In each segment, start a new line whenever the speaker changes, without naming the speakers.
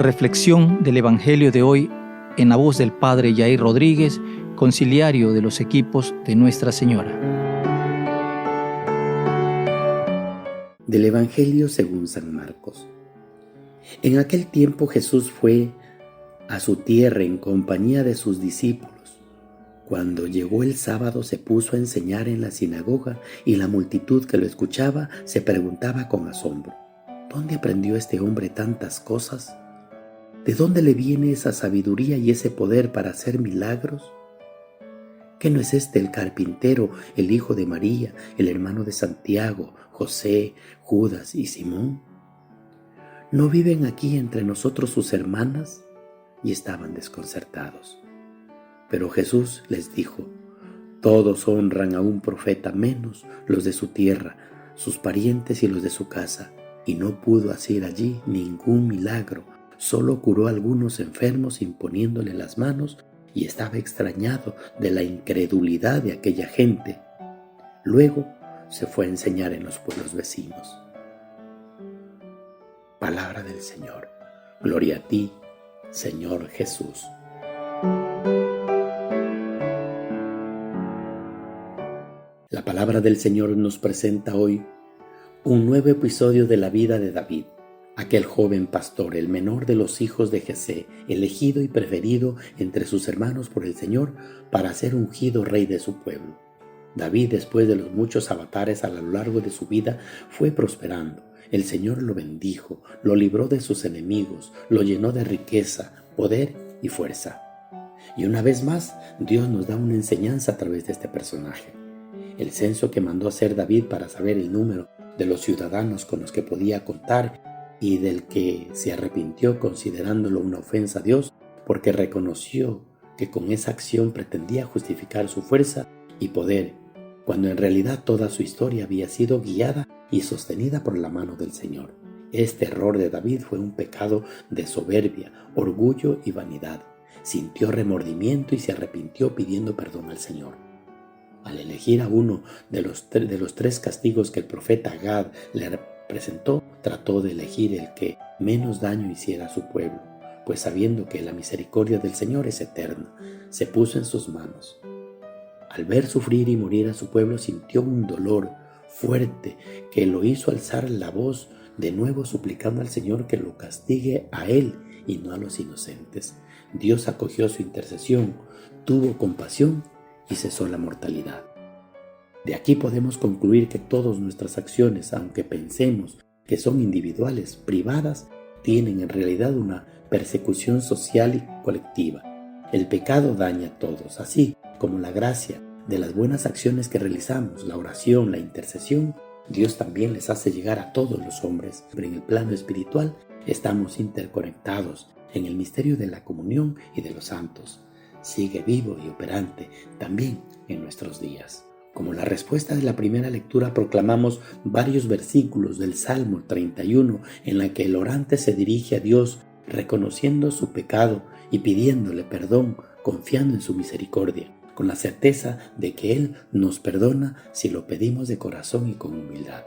Reflexión del Evangelio de hoy en la voz del Padre Yair Rodríguez, conciliario de los equipos de Nuestra Señora.
Del Evangelio según San Marcos. En aquel tiempo Jesús fue a su tierra en compañía de sus discípulos. Cuando llegó el sábado se puso a enseñar en la sinagoga y la multitud que lo escuchaba se preguntaba con asombro: ¿dónde aprendió este hombre tantas cosas? ¿De dónde le viene esa sabiduría y ese poder para hacer milagros? ¿Qué no es este el carpintero, el hijo de María, el hermano de Santiago, José, Judas y Simón? ¿No viven aquí entre nosotros sus hermanas? Y estaban desconcertados. Pero Jesús les dijo: todos honran a un profeta menos los de su tierra, sus parientes y los de su casa. Y no pudo hacer allí ningún milagro, solo curó a algunos enfermos imponiéndole las manos, y estaba extrañado de la incredulidad de aquella gente. Luego se fue a enseñar en los pueblos vecinos. Palabra del Señor. Gloria a ti, Señor Jesús. La palabra del Señor nos presenta hoy un nuevo episodio de la vida de David, aquel joven pastor, el menor de los hijos de Jesé, elegido y preferido entre sus hermanos por el Señor para ser ungido rey de su pueblo. David, después de los muchos avatares a lo largo de su vida, fue prosperando. El Señor lo bendijo, lo libró de sus enemigos, lo llenó de riqueza, poder y fuerza. Y una vez más, Dios nos da una enseñanza a través de este personaje. El censo que mandó hacer David para saber el número de los ciudadanos con los que podía contar y del que se arrepintió considerándolo una ofensa a Dios, porque reconoció que con esa acción pretendía justificar su fuerza y poder, cuando en realidad toda su historia había sido guiada y sostenida por la mano del Señor. Este error de David fue un pecado de soberbia, orgullo y vanidad. Sintió remordimiento y se arrepintió pidiendo perdón al Señor. Al elegir a uno de los tres castigos que el profeta Gad le presentó, trató de elegir el que menos daño hiciera a su pueblo, pues sabiendo que la misericordia del Señor es eterna, se puso en sus manos. Al ver sufrir y morir a su pueblo, sintió un dolor fuerte que lo hizo alzar la voz, de nuevo suplicando al Señor que lo castigue a él y no a los inocentes. Dios acogió su intercesión, tuvo compasión y cesó la mortalidad. De aquí podemos concluir que todas nuestras acciones, aunque pensemos que son individuales, privadas, tienen en realidad una persecución social y colectiva. El pecado daña a todos, así como la gracia de las buenas acciones que realizamos, la oración, la intercesión, Dios también les hace llegar a todos los hombres. Pero en el plano espiritual estamos interconectados en el misterio de la comunión y de los santos. Sigue vivo y operante también en nuestros días. Como la respuesta de la primera lectura, proclamamos varios versículos del Salmo 31 en la que el orante se dirige a Dios reconociendo su pecado y pidiéndole perdón, confiando en su misericordia, con la certeza de que Él nos perdona si lo pedimos de corazón y con humildad.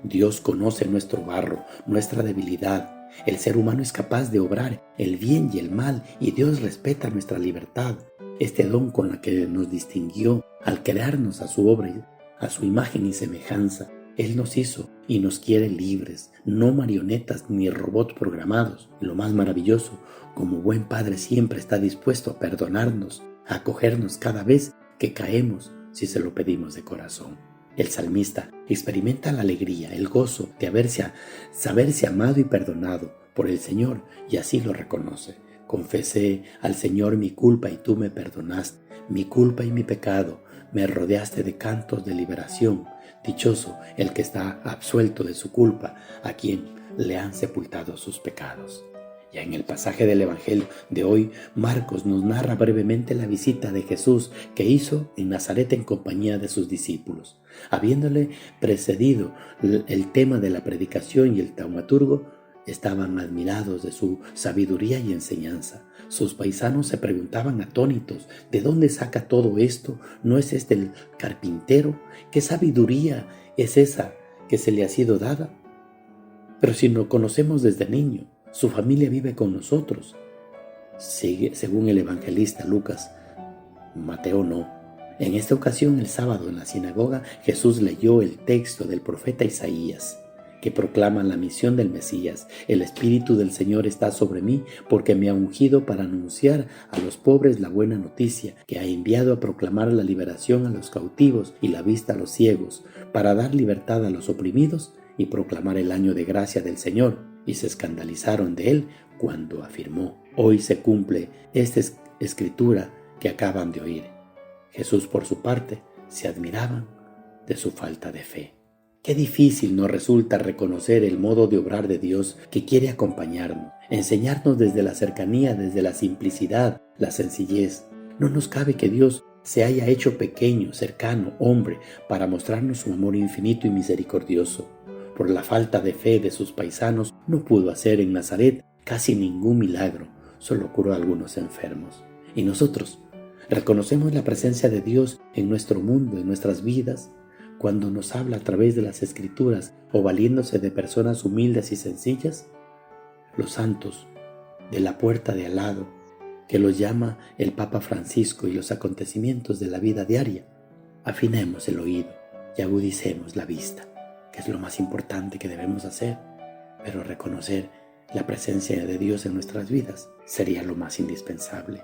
Dios conoce nuestro barro, nuestra debilidad. El ser humano es capaz de obrar el bien y el mal, y Dios respeta nuestra libertad, este don con la que nos distinguió al crearnos a su obra, a su imagen y semejanza. Él nos hizo y nos quiere libres, no marionetas ni robots programados. Y lo más maravilloso, como buen padre siempre está dispuesto a perdonarnos, a acogernos cada vez que caemos si se lo pedimos de corazón. El salmista experimenta la alegría, el gozo de saberse amado y perdonado por el Señor, y así lo reconoce. Confesé al Señor mi culpa y tú me perdonaste, mi culpa y mi pecado, me rodeaste de cantos de liberación. Dichoso el que está absuelto de su culpa, a quien le han sepultado sus pecados. Ya en el pasaje del Evangelio de hoy, Marcos nos narra brevemente la visita de Jesús que hizo en Nazaret en compañía de sus discípulos. Habiéndole precedido el tema de la predicación y el taumaturgo, estaban admirados de su sabiduría y enseñanza. Sus paisanos se preguntaban atónitos: ¿de dónde saca todo esto? ¿No es este el carpintero? ¿Qué sabiduría es esa que se le ha sido dada? Pero si lo conocemos desde niño, Su familia vive con nosotros. Según el evangelista Lucas, Mateo no. En esta ocasión, el sábado en la sinagoga, Jesús leyó el texto del profeta Isaías, que proclama la misión del Mesías. El Espíritu del Señor está sobre mí, porque me ha ungido para anunciar a los pobres la buena noticia, que ha enviado a proclamar la liberación a los cautivos y la vista a los ciegos, para dar libertad a los oprimidos y proclamar el año de gracia del Señor. Y se escandalizaron de él cuando afirmó: hoy se cumple esta escritura que acaban de oír. Jesús, por su parte, se admiraban de su falta de fe. Qué difícil nos resulta reconocer el modo de obrar de Dios que quiere acompañarnos, enseñarnos desde la cercanía, desde la simplicidad, la sencillez. No nos cabe que Dios se haya hecho pequeño, cercano, hombre, para mostrarnos su amor infinito y misericordioso. Por la falta de fe de sus paisanos, no pudo hacer en Nazaret casi ningún milagro, solo curó a algunos enfermos. Y nosotros reconocemos la presencia de Dios en nuestro mundo, en nuestras vidas, cuando nos habla a través de las Escrituras o valiéndose de personas humildes y sencillas. Los santos de la puerta de al lado, que los llama el Papa Francisco, y los acontecimientos de la vida diaria. Afinemos el oído y agudicemos la vista, que es lo más importante que debemos hacer, pero reconocer la presencia de Dios en nuestras vidas sería lo más indispensable.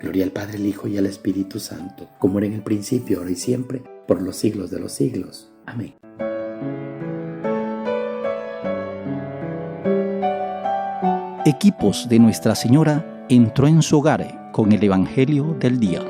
Gloria al Padre, al Hijo y al Espíritu Santo, como era en el principio, ahora y siempre, por los siglos de los siglos. Amén.
Equipos de Nuestra Señora entró en su hogar con el Evangelio del día.